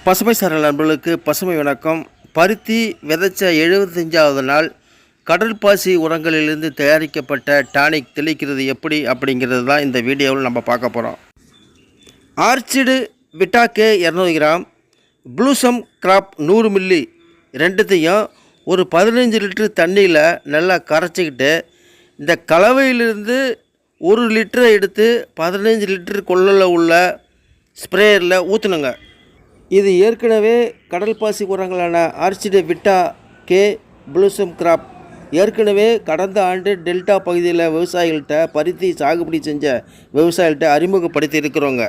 பசுமை சாரல் நண்பர்களுக்கு பசுமை வணக்கம். பருத்தி விதைச்ச 75வது நாள் கடல் பாசி உரங்களிலிருந்து தயாரிக்கப்பட்ட டானிக் தெளிக்கிறது எப்படி அப்படிங்கிறது தான் இந்த வீடியோவில் நம்ம பார்க்க போகிறோம். ஆர்ச்சிடு விட்டாக்கே 200 கிராம், ப்ளூசம் கிராப் 100 மில்லி ரெண்டுத்தையும் ஒரு 15 லிட்டர் தண்ணியில் நல்லா கரைச்சிக்கிட்டு இந்த கலவையிலிருந்து 1 லிட்டரை எடுத்து 15 லிட்டர் கொள்ளல உள்ள ஸ்ப்ரேயரில் ஊற்றணுங்க. இது ஏற்கனவே கடல் பாசி உரங்களான ஆர்ச்சிடு விட்டா கே, ப்ளூசம் கிராப் ஏற்கனவே கடந்த ஆண்டு டெல்டா பகுதியில் விவசாயிகள்கிட்ட பருத்தி சாகுபடி செஞ்ச விவசாயிகள்கிட்ட அறிமுகப்படுத்தி இருக்கிறோங்க.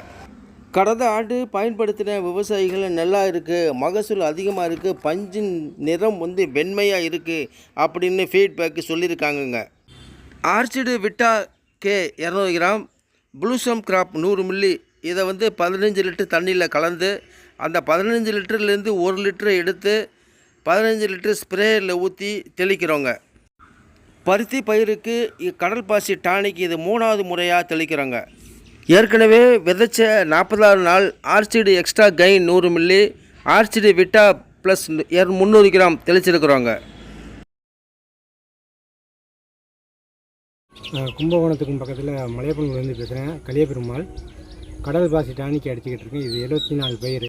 கடந்த ஆண்டு பயன்படுத்தின விவசாயிகள் நல்லா இருக்குது, மகசூல் அதிகமாக இருக்குது, பஞ்சின் நிறம் வெண்மையாக இருக்குது அப்படின்னு ஃபீட்பேக்கு சொல்லியிருக்காங்கங்க. ஆர்ச்சிடு விட்டா கே 200 கிராம், ப்ளூசம் கிராப் 100 மில்லி இதை 15 லிட்டர் தண்ணியில் கலந்து அந்த 15 லிட்டர்லேருந்து 1 லிட்டரை எடுத்து 15 லிட்டர் ஸ்ப்ரேயரில் ஊற்றி தெளிக்கிறோங்க. பருத்தி பயிருக்கு கடல் பாசி டானிக் இது 3வது முறையாக தெளிக்கிறோங்க. ஏற்கனவே விதைச்ச 40வது நாள் ஆர்ச்சிடு எக்ஸ்ட்ரா கைன் 100 மில்லி, ஆர்ச்சிடு விட்டா ப்ளஸ் 300 கிராம் தெளிச்சிருக்கிறோங்க. கும்பகோணத்துக்கும் பக்கத்தில் மலையப்பன்லேருந்து பேசுகிறேன். கலியபெருமாள் கடல் பாசி டானிக் அடிச்சுக்கிட்டு இருக்கேன். இது 74 பயிர்.